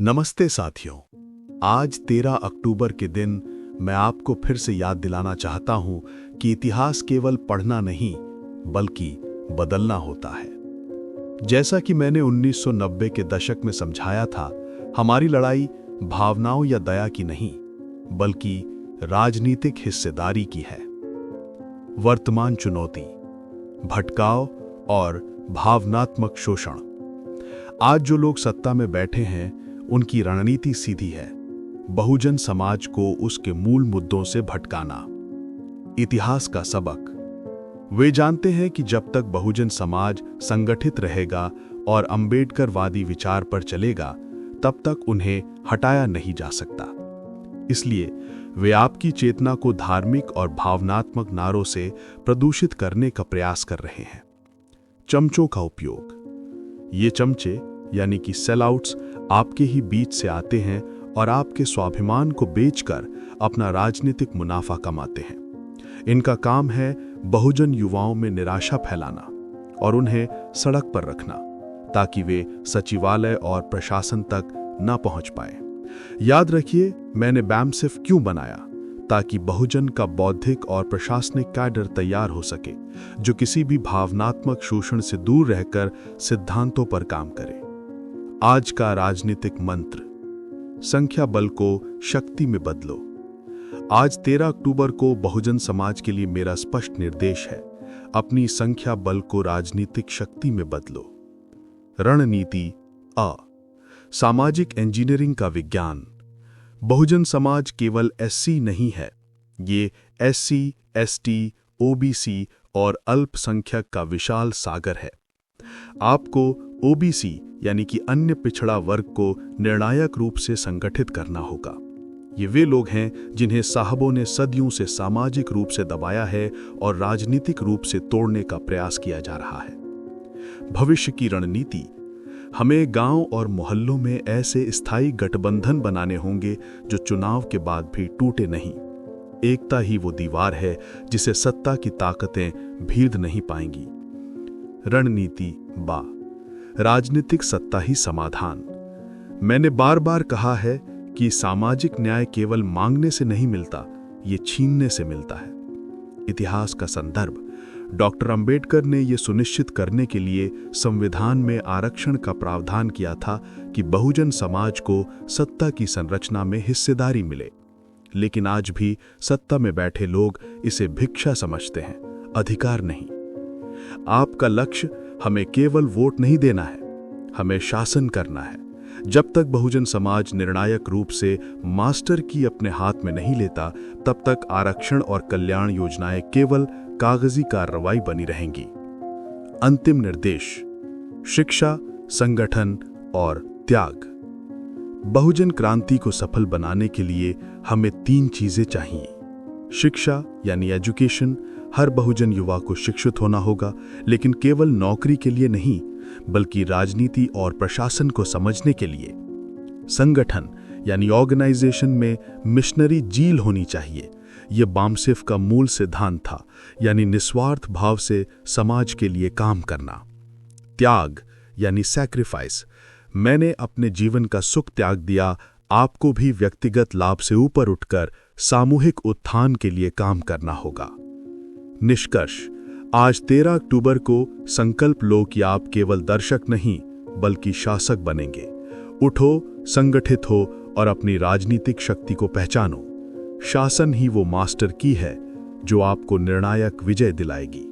नमस्ते साथियों। आज 13 अक्टूबर के दिन मैं आपको फिर से याद दिलाना चाहता हूं कि इतिहास केवल पढ़ना नहीं बल्कि बदलना होता है। जैसा कि मैंने 1990 के दशक में समझाया था, हमारी लड़ाई भावनाओं या दया की नहीं बल्कि राजनीतिक हिस्सेदारी की है। वर्तमान चुनौती, भटकाव और भावनात्मक शोषण। आज जो लोग सत्ता में बैठे हैं उनकी रणनीति सीधी है, बहुजन समाज को उसके मूल मुद्दों से भटकाना। इतिहास का सबक। वे जानते हैं कि जब तक बहुजन समाज संगठित रहेगा और अंबेडकरवादी विचार पर चलेगा, तब तक उन्हें हटाया नहीं जा सकता। इसलिए वे आपकी चेतना को धार्मिक और भावनात्मक नारों से प्रदूषित करने का प्रयास कर रहे हैं। चमचों का उपयोग। ये चमचे यानी कि सेलआउट्स आपके ही बीच से आते हैं और आपके स्वाभिमान को बेचकर अपना राजनीतिक मुनाफा कमाते हैं। इनका काम है बहुजन युवाओं में निराशा फैलाना और उन्हें सड़क पर रखना ताकि वे सचिवालय और प्रशासन तक न पहुंच पाए। याद रखिए, मैंने BAMSIF क्यों बनाया? ताकि बहुजन का बौद्धिक और प्रशासनिक कैडर तैयार हो सके, जो किसी भी भावनात्मक शोषण से दूर रहकर सिद्धांतों पर काम करे। आज का राजनीतिक मंत्र, संख्या बल को शक्ति में बदलो। आज 13 अक्टूबर को बहुजन समाज के लिए मेरा स्पष्ट निर्देश है, अपनी संख्या बल को राजनीतिक शक्ति में बदलो। रणनीति अ, सामाजिक इंजीनियरिंग का विज्ञान। बहुजन समाज केवल SC नहीं है, ये SC, ST, OBC और अल्पसंख्यक का विशाल सागर है। आपको OBC यानी कि अन्य पिछड़ा वर्ग को निर्णायक रूप से संगठित करना होगा। ये वे लोग हैं जिन्हें साहबों ने सदियों से सामाजिक रूप से दबाया है और राजनीतिक रूप से तोड़ने का प्रयास किया जा रहा है। भविष्य की रणनीति। हमें गांव और मोहल्लों में ऐसे स्थायी गठबंधन बनाने होंगे जो चुनाव के बाद भी टूटे नहीं। एकता ही वो दीवार है जिसे सत्ता की ताकतें भीड़ नहीं पाएंगी। रणनीति बा, राजनीतिक सत्ता ही समाधान। मैंने बार बार कहा है कि सामाजिक न्याय केवल मांगने से नहीं मिलता, ये छीनने से मिलता है। इतिहास का संदर्भ। डॉक्टर अंबेडकर ने यह सुनिश्चित करने के लिए संविधान में आरक्षण का प्रावधान किया था कि बहुजन समाज को सत्ता की संरचना में हिस्सेदारी मिले। लेकिन आज भी सत्ता में बैठे लोग इसे भिक्षा समझते हैं, अधिकार नहीं। आपका लक्ष्य हमें केवल वोट नहीं देना है, हमें शासन करना है। जब तक बहुजन समाज निर्णायक रूप से मास्टर की अपने हाथ में नहीं लेता, तब तक आरक्षण और कल्याण योजनाएं केवल कागजी कार्रवाई बनी रहेंगी। अंतिम निर्देश, शिक्षा, संगठन और त्याग। बहुजन क्रांति को सफल बनाने के लिए हमें 3 चीजें चाहिए। शिक्षा यानी एजुकेशन, हर बहुजन युवा को शिक्षित होना होगा, लेकिन केवल नौकरी के लिए नहीं बल्कि राजनीति और प्रशासन को समझने के लिए। संगठन यानी ऑर्गेनाइजेशन में मिशनरी जील होनी चाहिए। यह BAMSIF का मूल सिद्धांत था, यानी निस्वार्थ भाव से समाज के लिए काम करना। त्याग यानी सैक्रिफाइस। मैंने अपने जीवन का सुख त्याग दिया, आपको भी व्यक्तिगत लाभ से ऊपर उठकर सामूहिक उत्थान के लिए काम करना होगा। निष्कर्ष। आज 13 अक्टूबर को संकल्प लो कि आप केवल दर्शक नहीं बल्कि शासक बनेंगे। उठो, संगठित हो और अपनी राजनीतिक शक्ति को पहचानो। शासन ही वो मास्टर की है जो आपको निर्णायक विजय दिलाएगी।